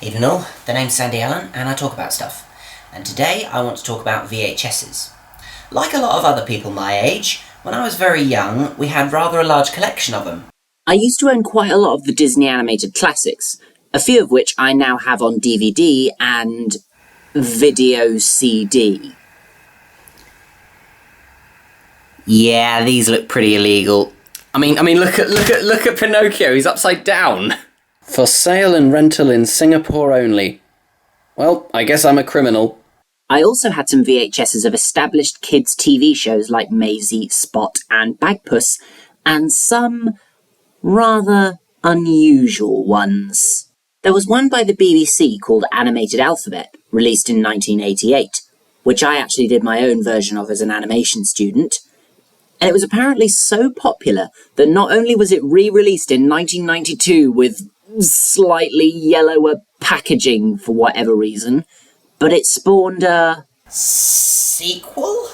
Evening all, the name's Sandy Allen and I talk about stuff. And today I want to talk about VHSs. Like a lot of other people my age, when I was very young, we had rather a large collection of them. I used to own quite a lot of the Disney animated classics, a few of which I now have on DVD and video CD. Yeah, these look pretty illegal. I mean, look at Pinocchio, he's upside down. For sale and rental in Singapore only. Well, I guess I'm a criminal. I also had some VHSs of established kids' TV shows like Maisie, Spot and Bagpuss, and some rather unusual ones. There was one by the BBC called Animated Alphabet, released in 1988, which I actually did my own version of as an animation student. And it was apparently so popular that not only was it re-released in 1992 with slightly yellower packaging for whatever reason, but it spawned a... sequel?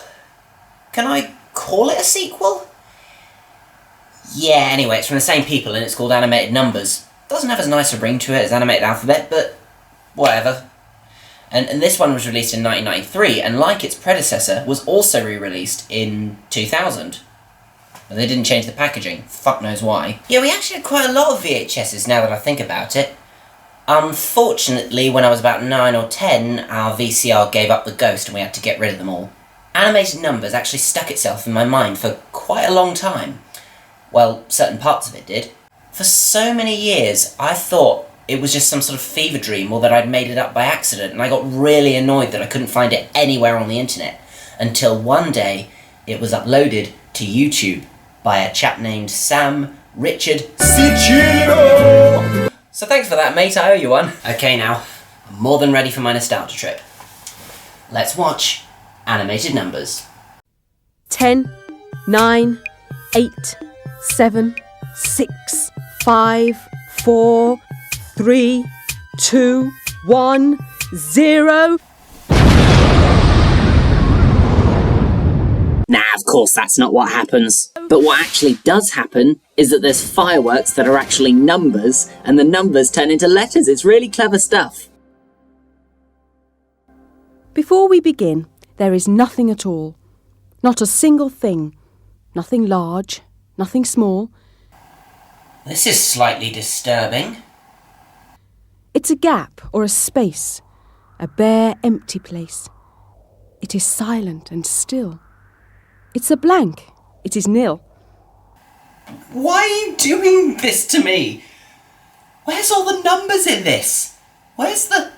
Can I call it a sequel? Yeah, anyway, it's from the same people and it's called Animated Numbers. Doesn't have as nice a ring to it as Animated Alphabet, but whatever. And this one was released in 1993, and like its predecessor, was also re-released in 2000. And they didn't change the packaging. Fuck knows why. Yeah, we actually had quite a lot of VHSs now that I think about it. Unfortunately, when I was about 9 or 10, our VCR gave up the ghost and we had to get rid of them all. Animated Numbers actually stuck itself in my mind for quite a long time. Well, certain parts of it did. For so many years, I thought it was just some sort of fever dream or that I'd made it up by accident, and I got really annoyed that I couldn't find it anywhere on the internet. Until one day, it was uploaded to YouTube by a chap named Sam Richard Cicillo. So thanks for that, mate, I owe you one. Okay now, I'm more than ready for my nostalgia trip. Let's watch Animated Numbers. 10, 9, 8, 7, 6, 5, 4, 3, 2, 1, 0. Nah, of course that's not what happens. But what actually does happen is that there's fireworks that are actually numbers, and the numbers turn into letters. It's really clever stuff. Before we begin, there is nothing at all. Not a single thing. Nothing large, nothing small. This is slightly disturbing. It's a gap or a space, a bare, empty place. It is silent and still. It's a blank. It is nil. Why are you doing this to me? Where's all the numbers in this? Where's the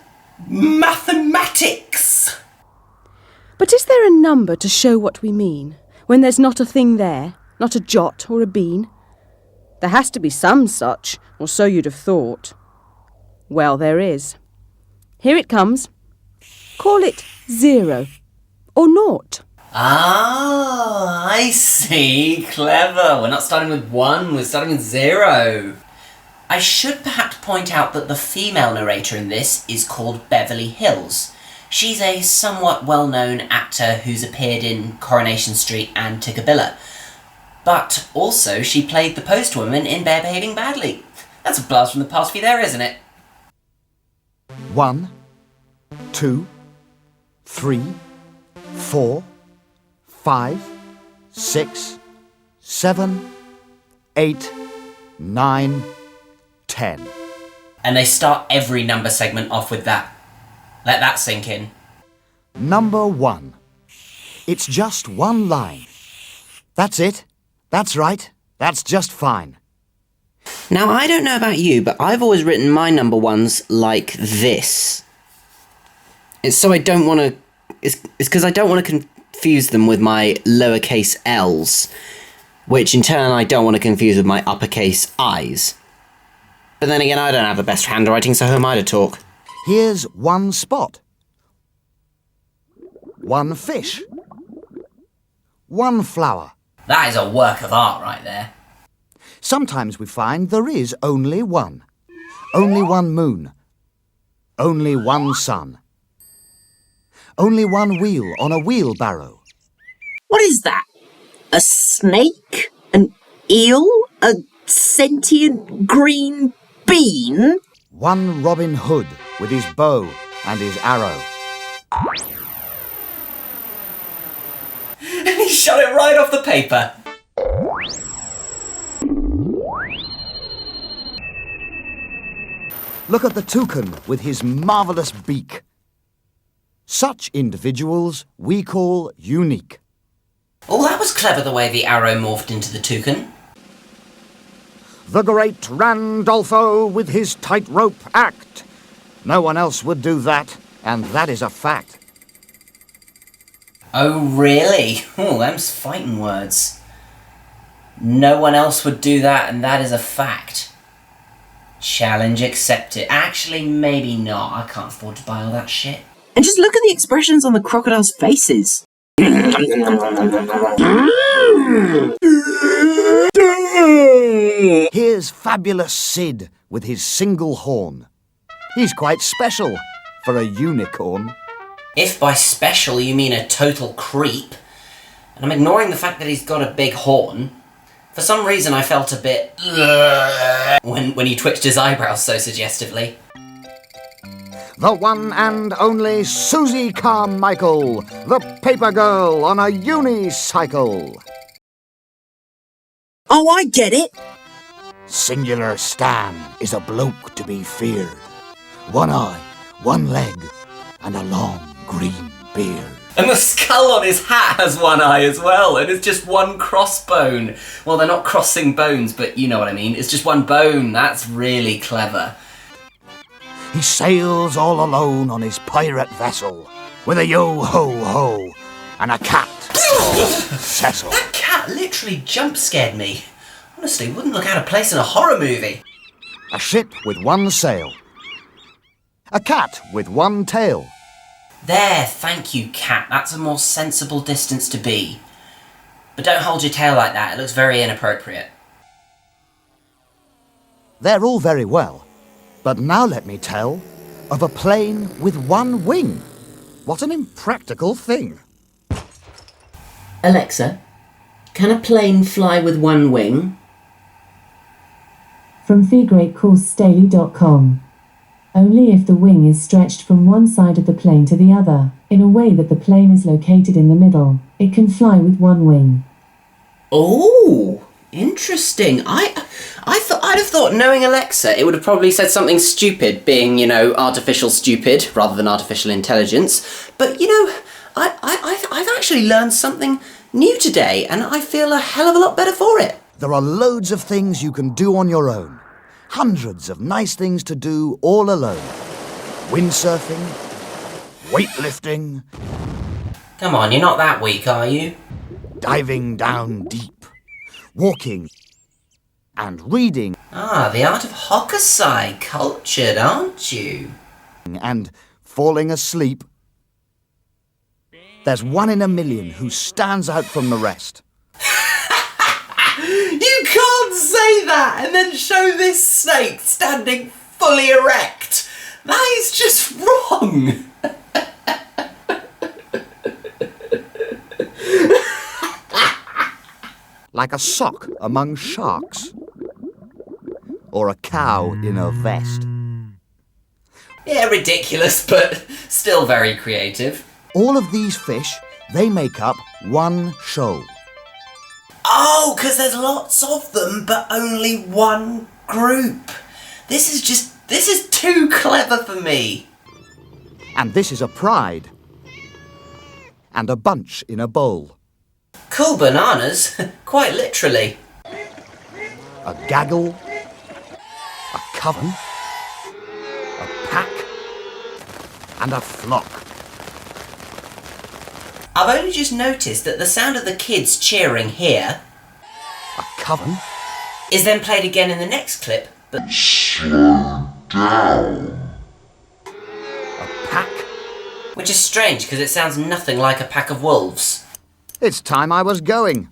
mathematics? But is there a number to show what we mean, when there's not a thing there, not a jot or a bean? There has to be some such, or so you'd have thought. Well, there is. Here it comes. Call it 0 or naught. Ah, I see. Clever. We're not starting with 1, we're starting with 0. I should perhaps point out that the female narrator in this is called Beverly Hills. She's a somewhat well-known actor who's appeared in Coronation Street and Tickabilla. But also she played the postwoman in Bear Behaving Badly. That's a blast from the past for you there, isn't it? 1, 2, 3, 4, 5, 6, 7, 8, 9, 10. And they start every number segment off with that. Let that sink in. Number 1. It's just one line. That's it. That's right. That's just fine. Now, I don't know about you, but I've always written my number ones like this. It's so I don't want to... It's because I don't want to confuse them with my lowercase l's, which in turn I don't want to confuse with my uppercase i's. But then again, I don't have the best handwriting, so who am I to talk? Here's one spot. One fish. One flower. That is a work of art right there. Sometimes we find there is only one. Only one moon. Only one sun. Only one wheel on a wheelbarrow. What is that? A snake? An eel? A sentient green bean? One Robin Hood. with his bow and his arrow. And he shot it right off the paper. Look at the toucan with his marvellous beak. Such individuals we call unique. Oh, that was clever the way the arrow morphed into the toucan. The great Randolpho with his tightrope act. No one else would do that, and that is a fact. Oh, really? Oh, them's fighting words. No one else would do that, and that is a fact. Challenge accepted. Actually, maybe not. I can't afford to buy all that shit. And just look at the expressions on the crocodile's faces. Here's fabulous Sid with his single horn. He's quite special for a unicorn. If by special you mean a total creep, and I'm ignoring the fact that he's got a big horn, for some reason I felt a bit when he twitched his eyebrows so suggestively. The one and only Susie Carmichael, the paper girl on a unicycle. Oh, I get it. Singular Stan is a bloke to be feared. One eye, one leg, and a long green beard. And the skull on his hat has one eye as well, and it's just one crossbone. Well, they're not crossing bones, but you know what I mean. It's just one bone. That's really clever. He sails all alone on his pirate vessel, with a yo-ho-ho and a cat called Cecil. That cat literally jump-scared me. Honestly, wouldn't look out of place in a horror movie. A ship with one sail. A cat with one tail. There, thank you, cat. That's a more sensible distance to be. But don't hold your tail like that. It looks very inappropriate. They're all very well, but now let me tell of a plane with one wing. What an impractical thing. Alexa, can a plane fly with one wing? From FeeGreatCourseDaily.com. Only if the wing is stretched from one side of the plane to the other, in a way that the plane is located in the middle, it can fly with one wing. Oh, interesting. I'd have thought, knowing Alexa, it would have probably said something stupid, being, artificial stupid rather than artificial intelligence. But, I've actually learned something new today, and I feel a hell of a lot better for it. There are loads of things you can do on your own. Hundreds of nice things to do all alone. Windsurfing, weightlifting, Come on, you're not that weak, are you? diving down deep, walking, and reading, Ah, the art of Hokusai. Cultured, aren't you? and falling asleep. There's one in a million who stands out from the rest. You can't say that and then show this snake standing fully erect. That is just wrong. Like a sock among sharks. Or a cow in a vest. Yeah, ridiculous, but still very creative. All of these fish, they make up one shoal. Oh, because there's lots of them, but only one group. This is too clever for me. And this is a pride. And a bunch in a bowl. Cool bananas, quite literally. A gaggle. A coven. A pack. And a flock. I've only just noticed that the sound of the kids cheering here A coven. is then played again in the next clip, but A pack. which is strange because it sounds nothing like a pack of wolves. It's time I was going.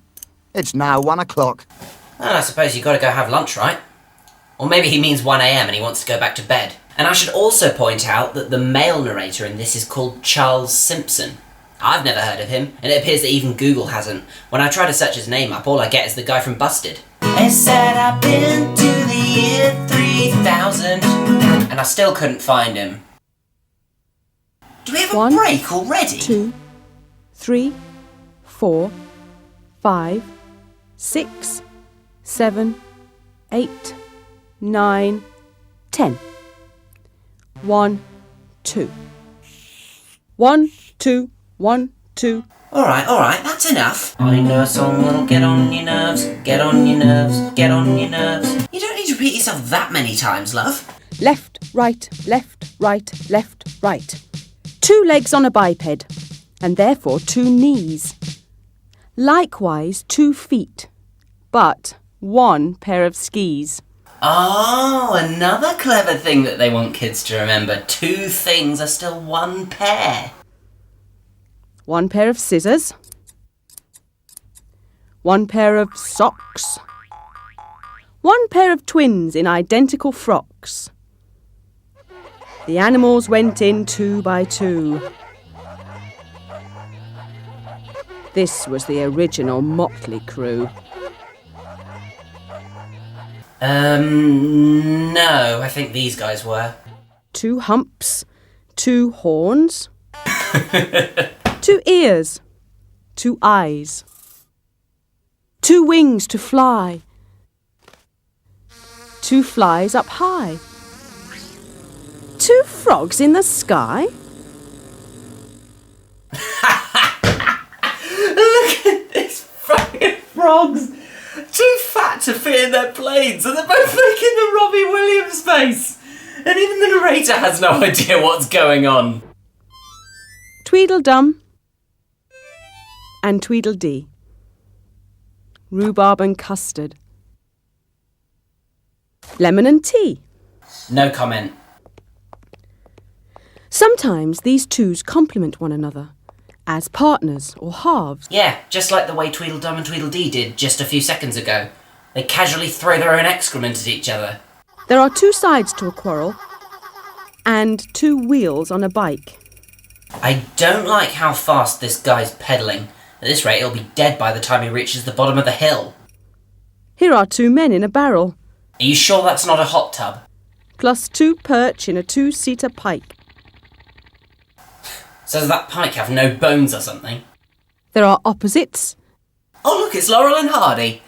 It's now 1 o'clock. Well, I suppose you've got to go have lunch, right? Or maybe he means 1 a.m. and he wants to go back to bed. And I should also point out that the male narrator in this is called Charles Simpson. I've never heard of him, and it appears that even Google hasn't. When I try to search his name up, all I get is the guy from Busted. They said I've been to the year 3000, and I still couldn't find him. Do we have a 1, break already? 2, 3, 4, 5, 6, 7, 8, 9, 10. 1, 2. 1, 2, 1, 2. Alright, that's enough. I know a song that'll get on your nerves, get on your nerves, get on your nerves. You don't need to repeat yourself that many times, love. Left, right, left, right, left, right. 2 legs on a biped, and therefore 2 knees. Likewise 2 feet, but 1 pair of skis. Oh, another clever thing that they want kids to remember. 2 things are still 1 pair. 1 pair of scissors. 1 pair of socks. 1 pair of twins in identical frocks. The animals went in 2 by 2. This was the original Motley Crew. No, I think these guys were. 2 humps, 2 horns, 2 ears, 2 eyes, 2 wings to fly, 2 flies up high, 2 frogs in the sky. Look at this fucking frogs! Too fat to fit in their planes, and they're both making the Robbie Williams face! And even the narrator has no idea what's going on. Tweedledum and Tweedledee. Rhubarb and custard. Lemon and tea. No comment. Sometimes these twos complement one another, as partners or halves. Yeah, just like the way Tweedledum and Tweedledee did just a few seconds ago. They casually throw their own excrement at each other. There are 2 sides to a quarrel, and 2 wheels on a bike. I don't like how fast this guy's pedalling. At this rate, he'll be dead by the time he reaches the bottom of the hill. Here are 2 men in a barrel, Are you sure that's not a hot tub? plus 2 perch in a 2-seater pike. So does that pike have no bones or something? There are opposites Oh look, it's Laurel and Hardy.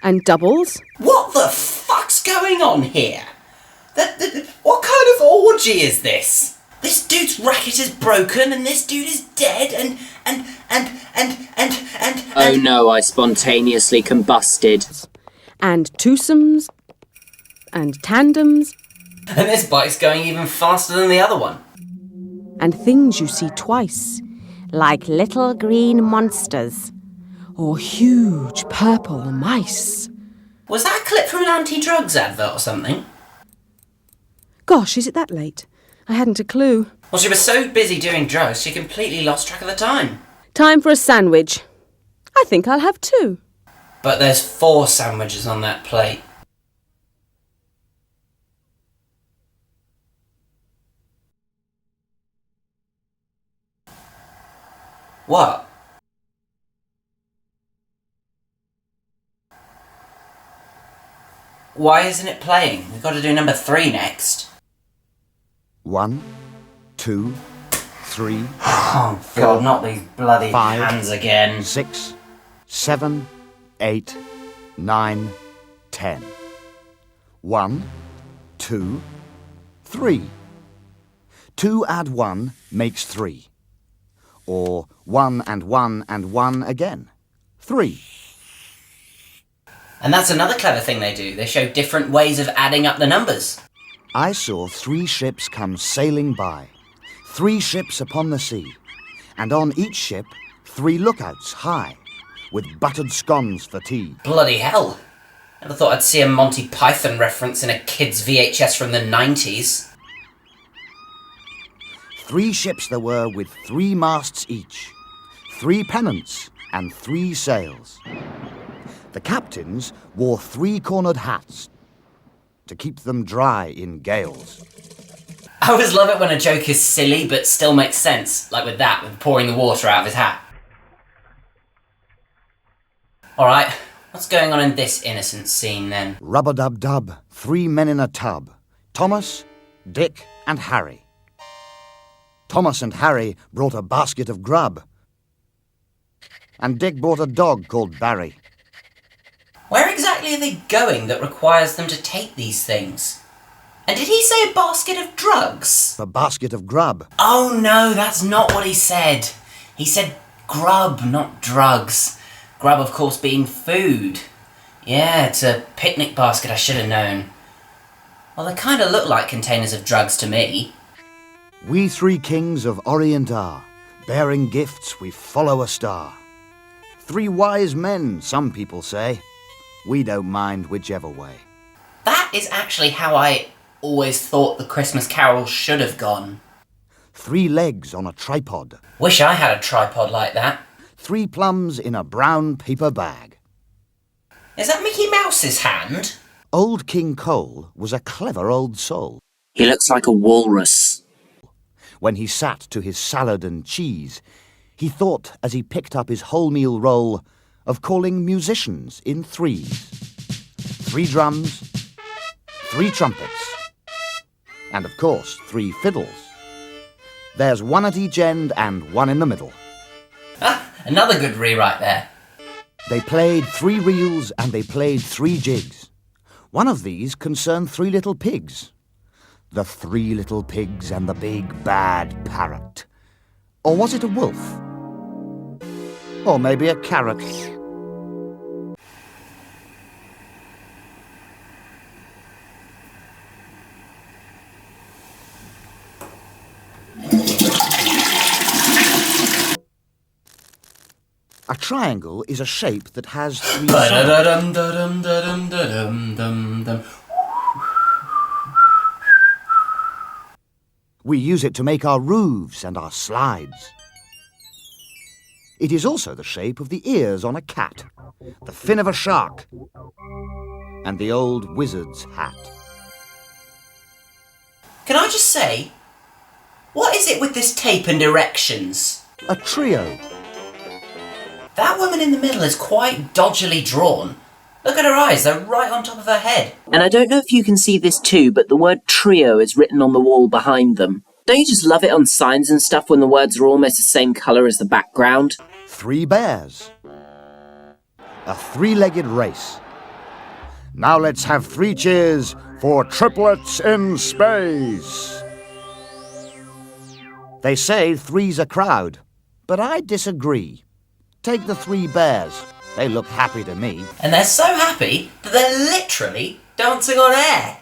and doubles. What the fuck's going on here? What kind of orgy is this? This dude's racket is broken and this dude is dead and Oh no, I spontaneously combusted. And twosomes and tandems and this bike's going even faster than the other one. and things you see twice, like little green monsters or huge purple mice. Was that a clip from an anti-drugs advert or something? Gosh, is it that late? I hadn't a clue. Well, she was so busy doing drugs she completely lost track of the time. Time for a sandwich. I think I'll have 2. But there's 4 sandwiches on that plate. What? Why isn't it playing? We've got to do number 3 next. 1, 2, 3, Oh God, not these bloody 5, hands again. 6, 7, 8, 9, 10. 1, 2, 3. 2 add 1 makes 3. Or 1 and 1 and 1 again. 3. And that's another clever thing they do. They show different ways of adding up the numbers. I saw 3 ships come sailing by, 3 ships upon the sea, and on each ship 3 lookouts high, with buttered scones for tea. Bloody hell. Never thought I'd see a Monty Python reference in a kid's VHS from the 90s. 3 ships there were with 3 masts each, 3 pennants and 3 sails. The captains wore 3-cornered hats to keep them dry in gales. I always love it when a joke is silly but still makes sense, like with that, with pouring the water out of his hat. Alright, what's going on in this innocent scene then? Thomas and Harry brought a basket of grub. And Dick brought a dog called Barry. Where exactly are they going that requires them to take these things? And did he say a basket of drugs? A basket of grub. Oh no, that's not what he said. He said grub, not drugs. Grub, of course, being food. Yeah, it's a picnic basket, I should have known. Well, they kind of look like containers of drugs to me. We three kings of Orient are, bearing gifts we follow a star. 3 wise men, some people say. We don't mind whichever way. That is actually how I always thought the Christmas Carol should have gone. 3 legs on a tripod. Wish I had a tripod like that. 3 plums in a brown paper bag. Is that Mickey Mouse's hand? Old King Cole was a clever old soul. He looks like a walrus. When he sat to his salad and cheese, he thought, as he picked up his wholemeal roll, of calling musicians in 3s. 3 drums, 3 trumpets, and of course 3 fiddles. There's 1 at each end and 1 in the middle. Ah, another good rewrite there. They played 3 reels and they played 3 jigs. One of these concerned 3 little pigs. The 3 little pigs and the big bad parrot. Or was it a wolf? Or maybe a carrot. A triangle is a shape that has 3 sides. Ba-da-da-dum-da-dum-da-dum-da-dum-dum-dum. We use it to make our roofs and our slides. It is also the shape of the ears on a cat, the fin of a shark, and the old wizard's hat. Can I just say, what is it with this tape and directions? A trio. That woman in the middle is quite dodgily drawn. Look at her eyes, they're right on top of her head. And I don't know if you can see this too, but the word trio is written on the wall behind them. Don't you just love it on signs and stuff when the words are almost the same colour as the background? 3 bears. A 3-legged race. Now let's have 3 cheers for triplets in space. They say 3's a crowd, but I disagree. Take the 3 bears. They look happy to me. And they're so happy that they're literally dancing on air.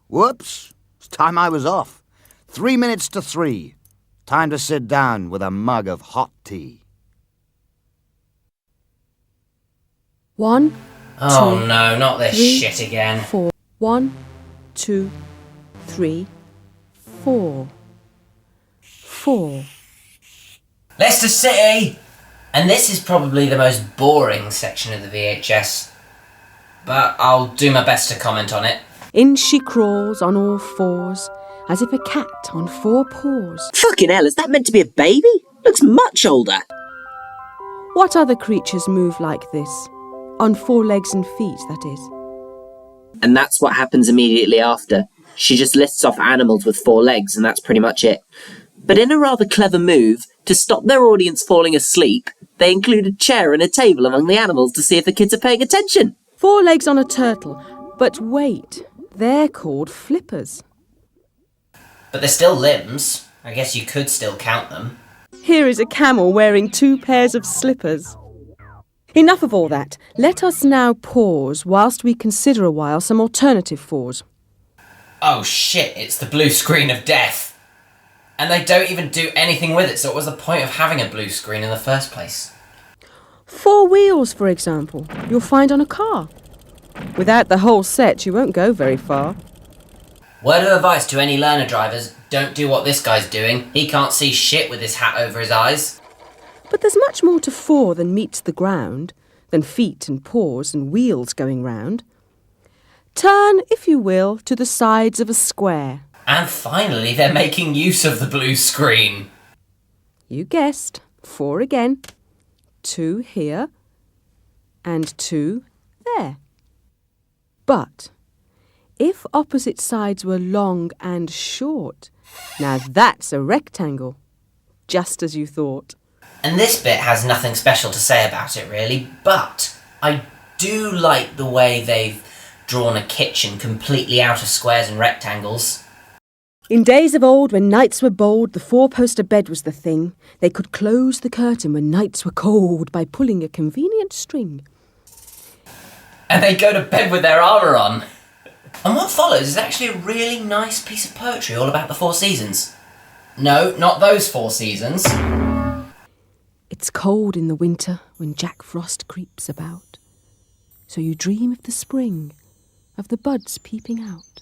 Whoops. It's time I was off. 3 minutes to 3. Time to sit down with a mug of hot tea. 1, Oh 2, no, not this 3, shit again. 4. 1, 2, 3, 4. 4. Leicester City! And this is probably the most boring section of the VHS. But I'll do my best to comment on it. In she crawls on all 4s, as if a cat on 4 paws. Fucking hell, is that meant to be a baby? Looks much older. What other creatures move like this? On 4 legs and feet, that is. And that's what happens immediately after. She just lists off animals with 4 legs, and that's pretty much it. But in a rather clever move, to stop their audience falling asleep, they include a chair and a table among the animals to see if the kids are paying attention. 4 legs on a turtle. But wait, they're called flippers. But they're still limbs. I guess you could still count them. Here is a camel wearing 2 pairs of slippers. Enough of all that. Let us now pause whilst we consider a while some alternative 4s. Oh shit, it's the blue screen of death. And they don't even do anything with it, so what was the point of having a blue screen in the first place? 4 wheels, for example, you'll find on a car. Without the whole set, you won't go very far. Word of advice to any learner drivers, don't do what this guy's doing. He can't see shit with his hat over his eyes. But there's much more to 4 than meets the ground, than feet and paws and wheels going round. Turn, if you will, to the sides of a square. And finally, they're making use of the blue screen. You guessed. 4 again. 2 here. And 2 there. But if opposite sides were long and short, now that's a rectangle. Just as you thought. And this bit has nothing special to say about it really, but I do like the way they've drawn a kitchen completely out of squares and rectangles. In days of old, when nights were bold, the four-poster bed was the thing. They could close the curtain when nights were cold by pulling a convenient string. And they go to bed with their armour on. And what follows is actually a really nice piece of poetry all about the four seasons. No, not those four seasons. It's cold in the winter when Jack Frost creeps about. So you dream of the spring, of the buds peeping out,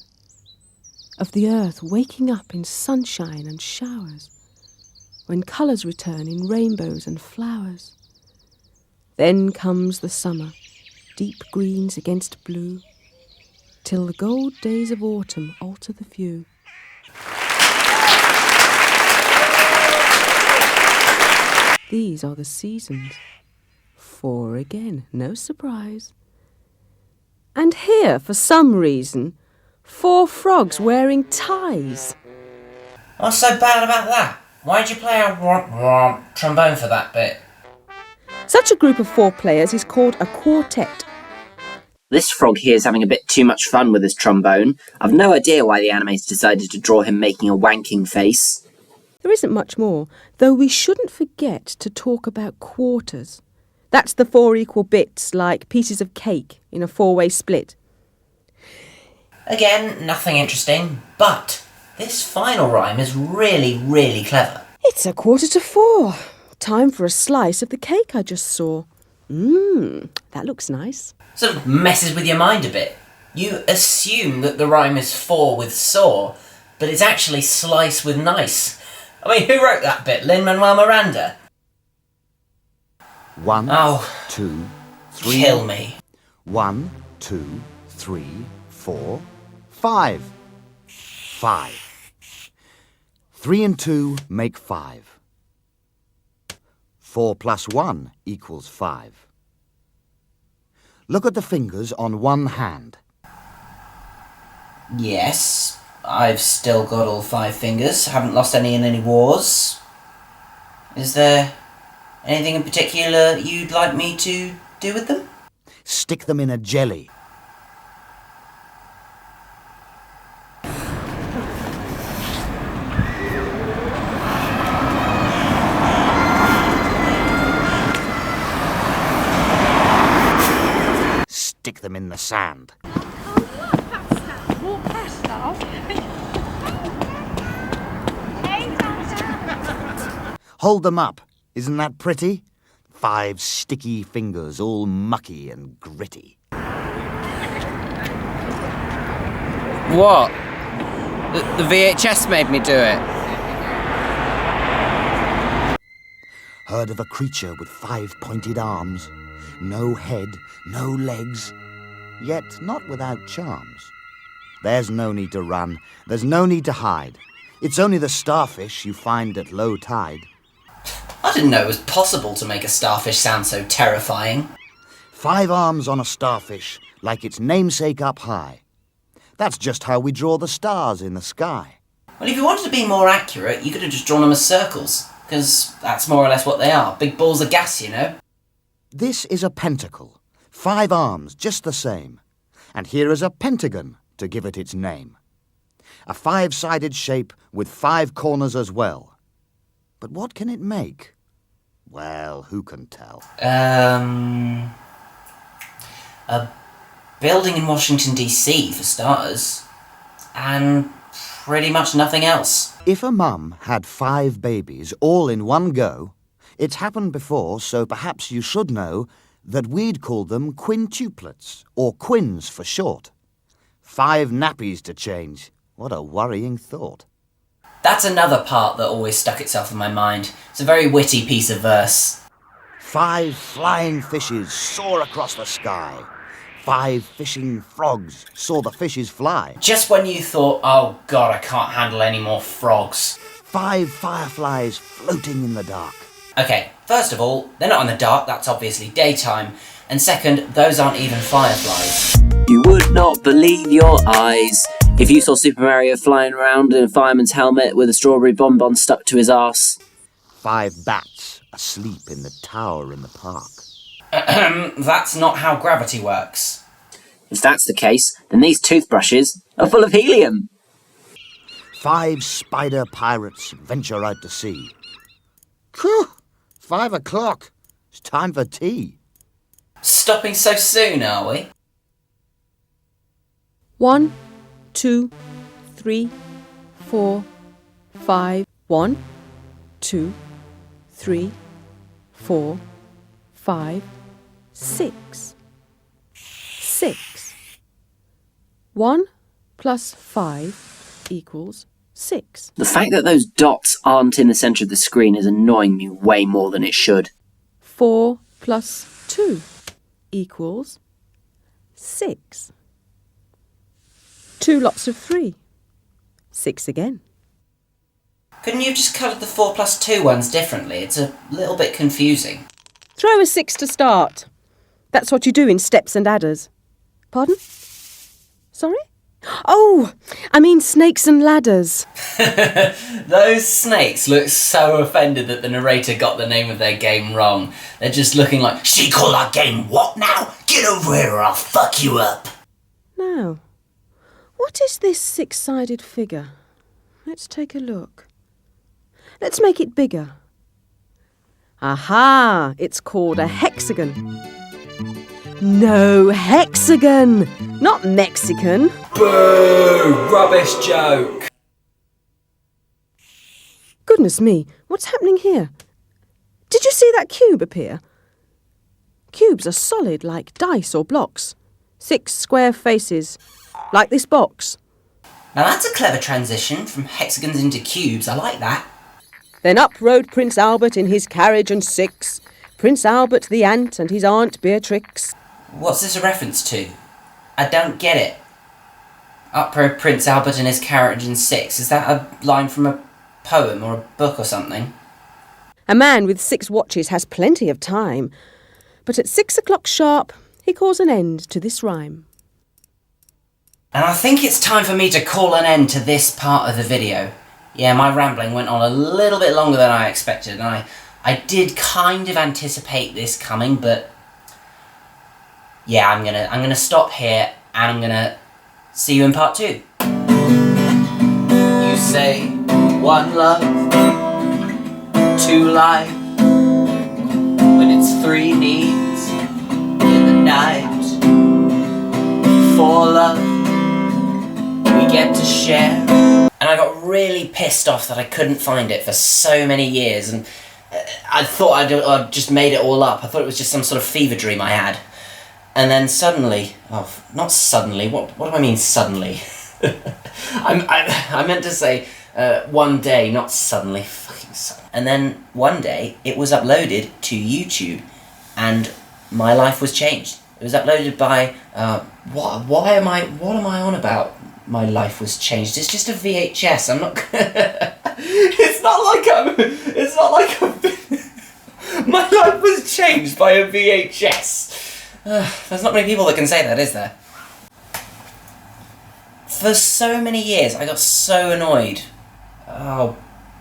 of the earth waking up in sunshine and showers, when colours return in rainbows and flowers. Then comes the summer, deep greens against blue, till the gold days of autumn alter the view. These are the seasons. Four again, no surprise. And here, for some reason, 4 frogs wearing ties. What's so bad about that? Why'd you play a trombone for that bit? Such a group of 4 players is called a quartet. This frog here is having a bit too much fun with his trombone. I've no idea why the animators decided to draw him making a wanking face. There isn't much more, though we shouldn't forget to talk about quarters. That's the 4 equal bits, like pieces of cake in a 4-way split. Again, nothing interesting, but this final rhyme is really, really clever. It's 4:15. Time for a slice of the cake I just saw. That looks nice. Sort of messes with your mind a bit. You assume that the rhyme is for with saw, but it's actually slice with nice. I mean, who wrote that bit? Lin-Manuel Miranda? 1, Oh, 2, 3. kill me. 1, 2, 3, 4, 5. 5. 3 and 2 make 5. 4 plus 1 equals 5. Look at the fingers on one hand. Yes, I've still got all 5 fingers. Haven't lost any in any wars. Is there anything in particular you'd like me to do with them? Stick them in a jelly. Stick them in the sand. Hold them up. Isn't that pretty? 5 sticky fingers, all mucky and gritty. What? The VHS made me do it. Heard of a creature with 5 pointed arms? No head, no legs, yet not without charms. There's no need to run, there's no need to hide. It's only the starfish you find at low tide. I didn't know it was possible to make a starfish sound so terrifying. 5 arms on a starfish, like its namesake up high. That's just how we draw the stars in the sky. Well, if you wanted to be more accurate, you could have just drawn them as circles, because that's more or less what they are. Big balls of gas, you know. This is a pentacle, 5 arms just the same. And here is a pentagon to give it its name. A 5-sided shape with 5 corners as well. But what can it make? Well, who can tell? A building in Washington, D.C., for starters. And pretty much nothing else. If a mum had 5 babies all in one go, it's happened before, so perhaps you should know that we'd call them quintuplets, or quins for short. 5 nappies to change. What a worrying thought. That's another part that always stuck itself in my mind. It's a very witty piece of verse. 5 flying fishes soar across the sky. 5 fishing frogs saw the fishes fly. Just when you thought, oh god, I can't handle any more frogs. 5 fireflies floating in the dark. Okay, first of all, they're not in the dark, that's obviously daytime. And second, those aren't even fireflies. You would not believe your eyes if you saw Super Mario flying around in a fireman's helmet with a strawberry bonbon stuck to his arse. 5 bats asleep in the tower in the park. That's not how gravity works. If that's the case, then these toothbrushes are full of helium. 5 spider pirates venture out to sea. Phew! 5 o'clock. It's time for tea. Stopping so soon, are we? 1, 2, 3, 4, 5. 1, 2, 3, 4, 5, 6. 6. 1 plus 5 equals 6. The fact that those dots aren't in the centre of the screen is annoying me way more than it should. 4 plus 2 equals 6. 2 lots of 3. 6 again. Couldn't you have just coloured the 4 plus 2 ones differently? It's a little bit confusing. Throw a 6 to start. That's what you do in steps and adders. Pardon? Sorry? Oh, I mean snakes and ladders. Those snakes look so offended that the narrator got the name of their game wrong. They're just looking like, "She call our game what now? Get over here or I'll fuck you up." Now, what is this 6-sided figure? Let's take a look. Let's make it bigger. Aha! It's called a hexagon. No, hexagon! Not Mexican. Boo! Rubbish joke! Goodness me, what's happening here? Did you see that cube appear? Cubes are solid like dice or blocks. 6 square faces, like this box. Now that's a clever transition from hexagons into cubes. I like that. Then up rode Prince Albert in his carriage and 6. Prince Albert the ant and his aunt Beatrix. What's this a reference to? I don't get it. Up rode Prince Albert in his carriage and 6. Is that a line from a poem or a book or something? A man with 6 watches has plenty of time, but at 6 o'clock sharp he calls an end to this rhyme. And I think it's time for me to call an end to this part of the video. Yeah, my rambling went on a little bit longer than I expected, and I did kind of anticipate this coming, but yeah, I'm gonna stop here, and I'm gonna see you in part 2. You say 1 love, 2 life, when it's 3 needs in the night, 4 love, we get to share. And I got really pissed off that I couldn't find it for so many years, and I thought I'd just made it all up. I thought it was just some sort of fever dream I had. And then suddenly, not suddenly, what do I mean suddenly? I meant to say one day, not suddenly, fucking suddenly. And then one day, it was uploaded to YouTube, and my life was changed. It was uploaded by, what am I on about? My life was changed. It's just a VHS. I'm not. It's not like I'm. My life was changed by a VHS. There's not many people that can say that, is there? For so many years, I got so annoyed. Oh,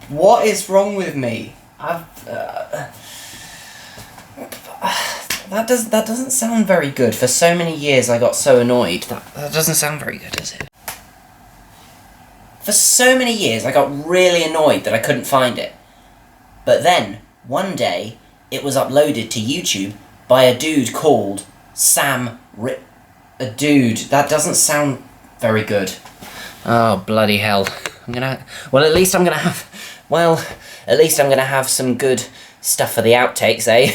what is wrong with me? That doesn't sound very good. For so many years, I got so annoyed. That doesn't sound very good, does it? For so many years, I got really annoyed that I couldn't find it. But then, one day, it was uploaded to YouTube by a dude called Sam a dude. That doesn't sound very good. Oh, bloody hell. At least I'm gonna have some good stuff for the outtakes, eh?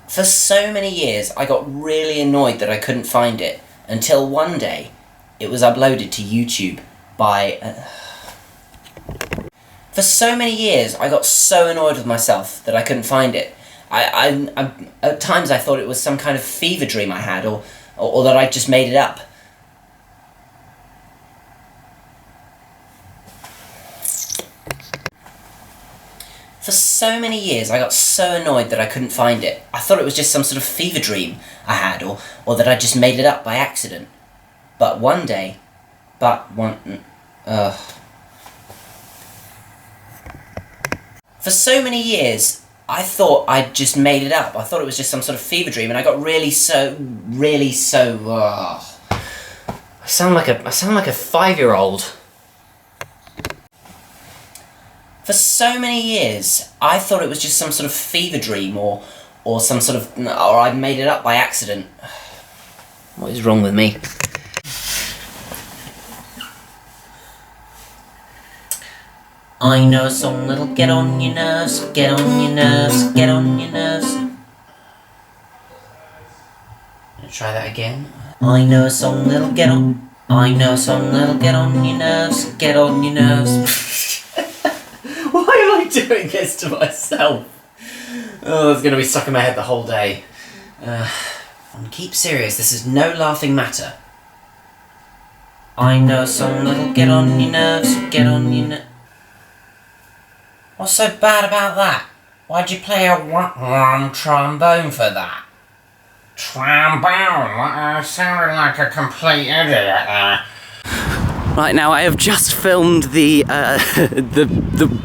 For so many years, I got really annoyed that I couldn't find it. Until one day, it was uploaded to YouTube by... For so many years, I got so annoyed with myself that I couldn't find it. I at times I thought it was some kind of fever dream I had, or that I just made it up. For so many years, I got so annoyed that I couldn't find it. I thought it was just some sort of fever dream I had, or that I just made it up by accident. But one day... For so many years, I thought I'd just made it up. I thought it was just some sort of fever dream, and I got really so... I sound like a 5-year-old. For so many years, I thought it was just some sort of fever dream, or I'd made it up by accident. What is wrong with me? I know a song that'll get on your nerves, get on your nerves, get on your nerves. Try that again. I know a song that'll get on. I know a song that'll get on your nerves, get on your nerves. Why am I doing this to myself? Oh, it's going to be stuck in my head the whole day. And keep serious, this is no laughing matter. I know a song that'll get on your nerves, get on your nerves. What's so bad about that? Why'd you play a trombone for that? Trombone? I sounded like a complete idiot there. Right, now I have just filmed the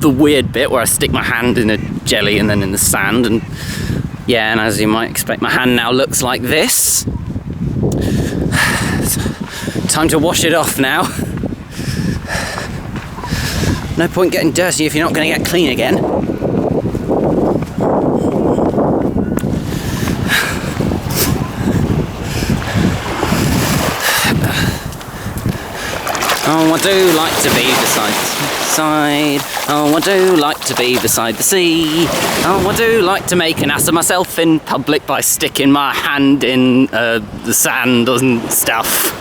weird bit where I stick my hand in a jelly and then in the sand, and yeah, and as you might expect, my hand now looks like this. Time to wash it off now. No point getting dirty if you're not going to get clean again. Oh, I do like to be beside the side. Oh, I do like to be beside the sea. Oh, I do like to make an ass of myself in public by sticking my hand in the sand and stuff.